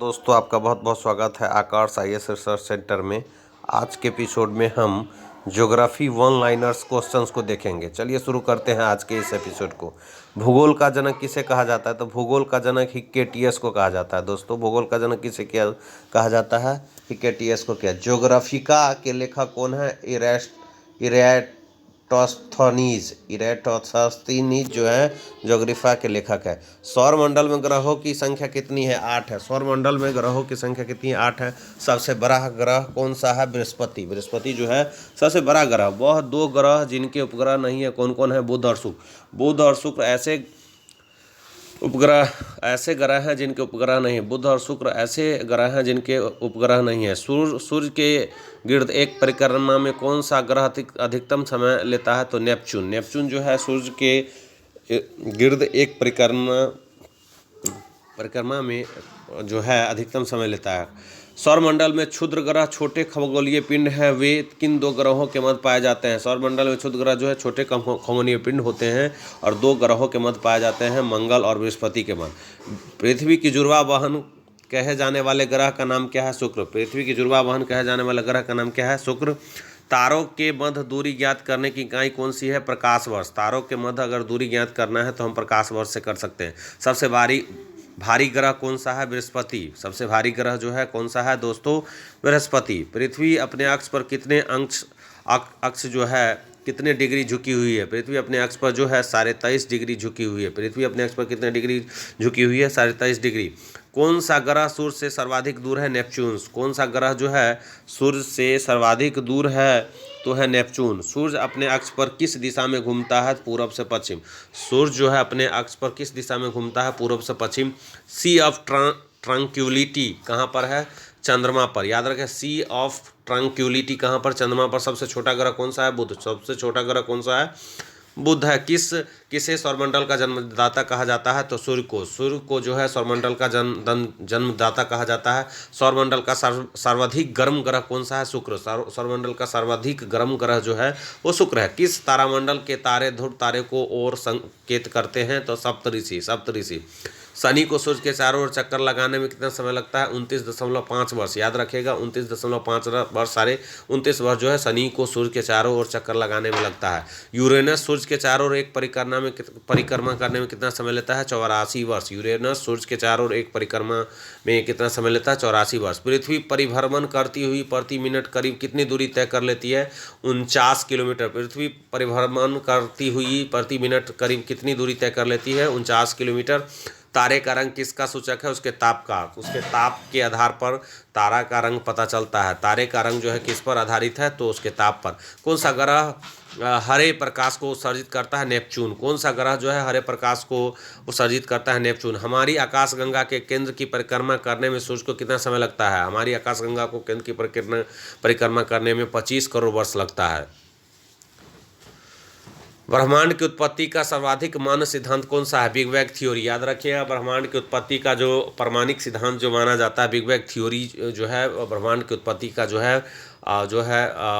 दोस्तों आपका बहुत बहुत स्वागत है आकाश आईएएस रिसर्च सेंटर में। आज के एपिसोड में हम ज्योग्राफी वन लाइनर्स क्वेश्चंस को देखेंगे। चलिए शुरू करते हैं आज के इस एपिसोड को। भूगोल का जनक किसे कहा जाता है? तो भूगोल का जनक हिक्केटियस को कहा जाता है। दोस्तों भूगोल का जनक किसे क्या कहा जाता है? हिक्केटियस को। क्या ज्योग्राफिका के लेखक कौन है? इरेटोस्थनीज जो है ज्योग्राफिया के लेखक है। सौरमंडल में ग्रहों की संख्या कितनी है? 8 है। सौरमंडल में ग्रहों की संख्या कितनी है? 8 है। सबसे बड़ा ग्रह कौन सा है? बृहस्पति। बृहस्पति जो है सबसे बड़ा ग्रह। वह दो ग्रह जिनके उपग्रह नहीं है कौन कौन है? बुध और शुक्र। बुध और शुक्र ऐसे ग्रह हैं जिनके उपग्रह नहीं। बुध और शुक्र ऐसे ग्रह हैं जिनके उपग्रह नहीं है। सूर्य के गिर्द एक परिक्रमा में कौन सा ग्रह अधिकतम समय लेता है? तो नेपच्यून। नेपच्यून जो है सूर्य के गिर्द एक परिक्रमा में जो है अधिकतम समय लेता है। सौरमंडल में क्षुद्र ग्रह छोटे खगोलीय पिंड हैं, वे किन दो ग्रहों के मध्य पाए जाते हैं? सौरमंडल में क्षुद्र ग्रह जो है छोटे खगोलीय पिंड होते हैं और दो ग्रहों के मध्य पाए जाते हैं, मंगल और बृहस्पति के मध्य। पृथ्वी की जुड़वा वाहन कहे जाने वाले ग्रह का नाम क्या है? शुक्र। पृथ्वी की जुड़वा वाहन कहे जाने वाले ग्रह का नाम क्या है? शुक्र। तारों के मध्य दूरी ज्ञात करने की इकाई कौन सी है? प्रकाश वर्ष। तारों के मध्य अगर दूरी ज्ञात करना है तो हम प्रकाश वर्ष से कर सकते हैं। सबसे भारी ग्रह कौन सा है? बृहस्पति। सबसे भारी ग्रह जो है कौन सा है दोस्तों? बृहस्पति। पृथ्वी अपने अक्ष पर अक्ष जो है कितने डिग्री झुकी हुई है? पृथ्वी अपने अक्ष पर जो है 23.5 डिग्री झुकी हुई है। पृथ्वी अपने अक्ष पर कितने डिग्री झुकी हुई है? 23.5 डिग्री। कौन सा ग्रह सूर्य से सर्वाधिक दूर है? नेपच्यून। कौन सा ग्रह जो है सूर्य से सर्वाधिक दूर है? तो है नेपच्यून। सूर्य अपने अक्ष पर किस दिशा में घूमता है? पूर्व से पश्चिम। सूर्य जो है अपने अक्ष पर किस दिशा में घूमता है? पूर्व से पश्चिम। सी ऑफ ट्रंक्विलिटी कहाँ पर है? चंद्रमा पर। याद रखें, सी ऑफ ट्रंक्विलिटी कहाँ पर? चंद्रमा पर। सबसे छोटा ग्रह कौन सा है? बुध। सबसे छोटा ग्रह कौन सा है? बुध है। किसे सौरमंडल का जन्मदाता कहा जाता है? तो सूर्य को जो है सौरमंडल का जन्मदाता कहा जाता है। सौरमंडल का सर्वाधिक गर्म ग्रह कौन सा है? शुक्र। सौरमंडल का सर्वाधिक गर्म ग्रह जो है वो शुक्र है। किस तारामंडल के तारे ध्रुव तारे को ओर संकेत करते हैं? तो सप्तऋषि। शनि को सूर्य के चारों ओर चक्कर लगाने में कितना समय लगता है? 29.5 वर्ष। याद रखिएगा, 29.5 वर्ष। सारे 29 वर्ष जो है शनि को सूर्य के चारों ओर चक्कर लगाने में लगता है। यूरेनस सूर्य के चारों ओर एक परिक्रमा करने में कितना समय लेता है? 84 वर्ष। यूरेनस सूर्य के चारों ओर एक परिक्रमा में कितना समय लेता है? 84 वर्ष। पृथ्वी परिभ्रमण करती हुई प्रति मिनट करीब कितनी दूरी तय कर लेती है? 49 किलोमीटर। पृथ्वी परिभ्रमण करती हुई प्रति मिनट करीब कितनी दूरी तय कर लेती है? 49 किलोमीटर। तारे का रंग किसका सूचक है? उसके ताप का। उसके ताप के आधार पर तारा का रंग पता चलता है। तारे का रंग जो है किस पर आधारित है? तो उसके ताप पर। कौन सा ग्रह हरे प्रकाश को उत्सर्जित करता है? नेपच्यून। कौन सा ग्रह जो है हरे प्रकाश को उत्सर्जित करता है? नेपच्यून। हमारी आकाशगंगा के केंद्र की परिक्रमा करने में सूर्य को कितना समय लगता है? हमारी आकाशगंगा को केंद्र की परिक्रमा करने में 25 करोड़ वर्ष लगता है। ब्रह्मांड की उत्पत्ति का सर्वाधिक मान्य सिद्धांत कौन सा है? Big bang theory. याद रखिएगा, ब्रह्मांड की उत्पत्ति का जो प्रामाणिक सिद्धांत जो माना जाता है बिग बैंग थ्योरी जो है ब्रह्मांड की उत्पत्ति का जो है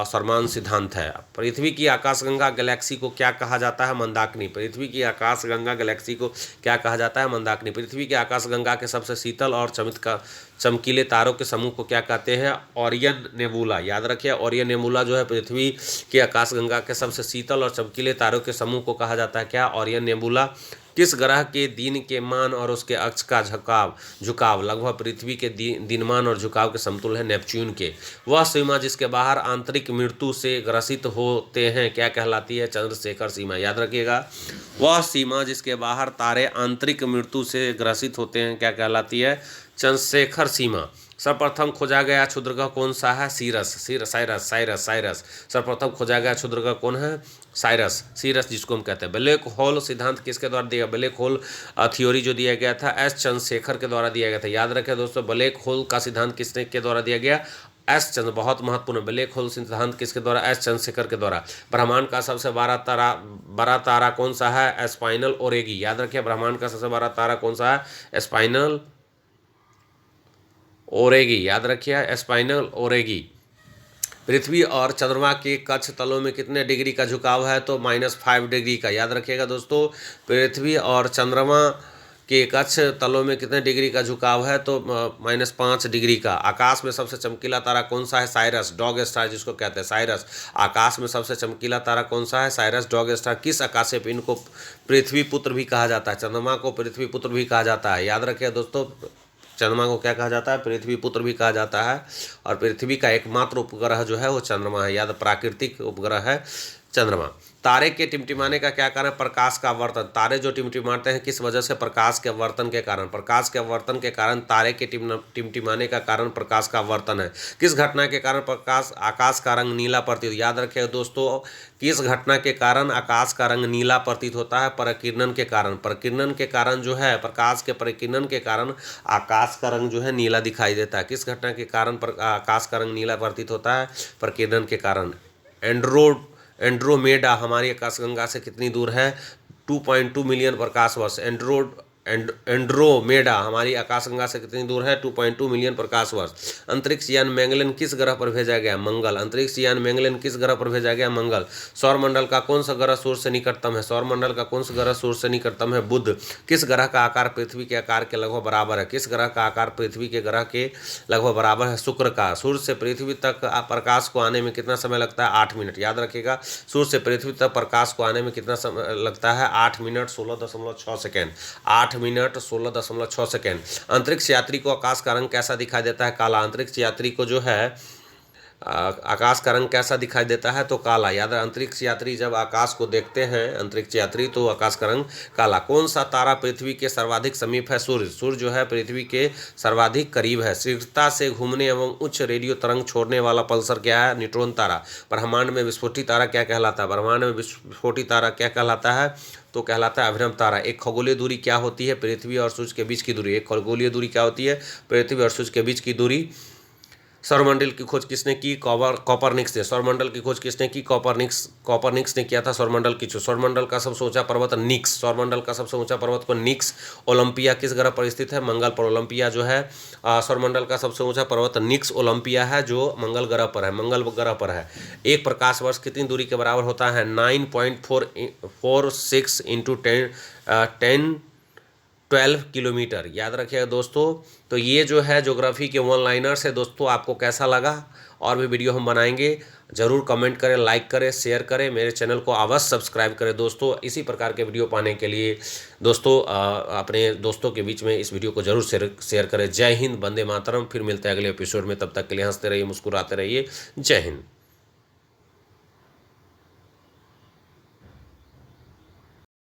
सर्वमान्य सिद्धांत है। पृथ्वी की आकाशगंगा गैलेक्सी को क्या कहा जाता है? मंदाकिनी। पृथ्वी की आकाशगंगा गैलेक्सी को क्या कहा जाता है? मंदाकिनी। पृथ्वी की आकाशगंगा के सबसे शीतल और चमकीले तारों के समूह को क्या कहते हैं? Orion nebula. याद रखिए, ओरियन नेबुला जो है पृथ्वी की आकाशगंगा के सबसे शीतल और चमकीले तारों के समूह को कहा जाता है क्या? Orion nebula. किस ग्रह के दिन के मान और उसके अक्ष का झुकाव लगभग पृथ्वी के दिनमान और झुकाव के समतुल्य है? नेपच्यून के। वह सीमा जिसके बाहर आंतरिक मृत्यु से ग्रसित होते हैं क्या कहलाती है? चंद्रशेखर सीमा। याद रखिएगा, वह सीमा जिसके बाहर तारे आंतरिक मृत्यु से ग्रसित होते हैं क्या कहलाती है? चंद्रशेखर सीमा। सर्वप्रथम खोजा गया क्षुद्रग्रह कौन सा है? साइरस। सर्वप्रथम खोजा गया क्षुद्रग्रह कौन है? सीरस जिसको हम कहते हैं। ब्लैक होल सिद्धांत किसके द्वारा दिया? ब्लैक होल थ्योरी जो दिया गया था एस चंद्रशेखर के द्वारा दिया गया था। याद रखें दोस्तों, ब्लैक होल का सिद्धांत किसने के द्वारा दिया गया? एस चंद्र। बहुत महत्वपूर्ण। ब्लैक होल सिद्धांत किसके द्वारा? एस चंद्रशेखर के द्वारा। ब्रह्मांड का सबसे बड़ा तारा कौन सा है? स्पाइनल ओरेगी। याद रखिए, ब्रह्मांड का सबसे बड़ा तारा कौन सा है? स्पाइनल ओरेगी। याद रखिए, स्पाइनल ओरेगी। पृथ्वी और चंद्रमा के कक्ष तलों में कितने डिग्री का झुकाव है? तो -5 डिग्री का। याद रखिएगा दोस्तों, पृथ्वी और चंद्रमा कि कक्ष तलों में कितने डिग्री का झुकाव है, तो -5 डिग्री का। आकाश में सबसे चमकीला तारा कौन सा है, साइरस, डॉग स्टार जिसको कहते हैं, साइरस। आकाश में सबसे चमकीला तारा कौन सा है, साइरस, डॉग स्टार। किस आकाशीय पिंड को पृथ्वी पुत्र भी कहा जाता है, चंद्रमा को पृथ्वी पुत्र भी कहा जाता है। याद रखिए दोस्तों, चंद्रमा को क्या कहा जाता है, पृथ्वी पुत्र भी कहा जाता है। और पृथ्वी का एकमात्र उपग्रह जो है वो चंद्रमा है, याद, प्राकृतिक उपग्रह है चंद्रमा। तारे के टिमटिमाने का क्या कारण, प्रकाश का आवर्तन। तारे जो टिमटिमाते हैं किस वजह से, प्रकाश के आवर्तन के कारण। प्रकाश के आवर्तन के कारण तारे के टिमटिमाने का कारण प्रकाश का आवर्तन है। किस घटना के कारण प्रकाश आकाश का रंग नीला प्रतीत, याद रखिए दोस्तों, किस घटना के कारण आकाश का रंग नीला प्रतीत होता है, प्रकीर्णन के कारण। प्रकीर्णन के कारण जो है, प्रकाश के प्रकीर्णन के कारण आकाश का रंग जो है नीला दिखाई देता है। किस घटना के कारण आकाश का रंग नीला प्रतीत होता है, प्रकीर्णन के कारण। एंड्रोमेडा हमारी आकाशगंगा से कितनी दूर है, 2.2 मिलियन प्रकाश वर्ष। एंड्रोमेडा हमारी आकाशगंगा से कितनी दूर है, 2.2 मिलियन प्रकाश वर्ष। अंतरिक्ष यान मैगेलन किस ग्रह पर भेजा गया, मंगल। अंतरिक्ष यान मैगेलन किस ग्रह पर भेजा गया, मंगल। सौरमंडल का कौन सा ग्रह सूर्य से निकटतम है, सौरमंडल का कौन सा ग्रह सूर्य से निकटतम है, बुध। किस ग्रह का आकार पृथ्वी के आकार के लगभग बराबर है, किस ग्रह का आकार पृथ्वी के ग्रह के लगभग बराबर है, शुक्र का। सूर्य से पृथ्वी तक प्रकाश को आने में कितना समय लगता है, 8 मिनट। याद रखिएगा, सूर्य से पृथ्वी तक प्रकाश को आने में कितना समय लगता है, 8 मिनट 16.6 सेकेंड। 8 minute 16.6 second. अंतरिक्ष यात्री को आकाश का रंग कैसा दिखाई देता है, काला। अंतरिक्ष यात्री को जो है आकाश का रंग कैसा दिखाई देता है, तो काला। याद है, अंतरिक्ष यात्री जब आकाश को देखते हैं, अंतरिक्ष यात्री, तो आकाश का रंग काला। कौन सा तारा पृथ्वी के सर्वाधिक समीप है, सूर्य। सूर्य जो है पृथ्वी के सर्वाधिक करीब है। शीघ्रता से घूमने एवं उच्च रेडियो तरंग छोड़ने वाला पल्सर क्या है, न्यूट्रॉन तारा। ब्रह्मांड में विस्फोटी तारा क्या कहलाता है, ब्रह्मांड में विस्फोटी तारा क्या कहलाता है, तो कहलाता है अभिनव तारा। एक खगोलीय दूरी क्या होती है, पृथ्वी और सूर्य के बीच की दूरी। एक खगोलीय दूरी क्या होती है, पृथ्वी और सूर्य के बीच की दूरी। सौरमंडल की खोज किसने की, कॉपरनिक्स ने। सौरमंडल की खोज किसने की, कॉपरनिक्स ने किया था सौरमंडल की खोज। सौरमंडल का सबसे ऊंचा पर्वत निक्स, सौरमंडल का सबसे ऊंचा पर्वत को निक्स। ओलंपिया किस ग्रह पर स्थित है, मंगल पर। ओलंपिया जो है सौरमंडल का सबसे ऊंचा पर्वत निक्स ओलंपिया है, जो मंगल ग्रह पर है, मंगल ग्रह पर है। एक प्रकाश वर्ष कितनी दूरी के बराबर होता है, 9.446 इंटू 12 किलोमीटर। याद रखिएगा दोस्तों। तो ये जो है ज्योग्राफी के वन लाइनर्स है दोस्तों। आपको कैसा लगा, और भी वीडियो हम बनाएंगे, ज़रूर कमेंट करें, लाइक करें, शेयर करें, मेरे चैनल को अवश्य सब्सक्राइब करें दोस्तों। इसी प्रकार के वीडियो पाने के लिए दोस्तों अपने दोस्तों के बीच में इस वीडियो को जरूर शेयर करें। जय हिंद, वंदे मातरम। फिर मिलते हैं अगले एपिसोड में, तब तक के लिए हंसते रहिए, मुस्कुराते रहिए। जय हिंद।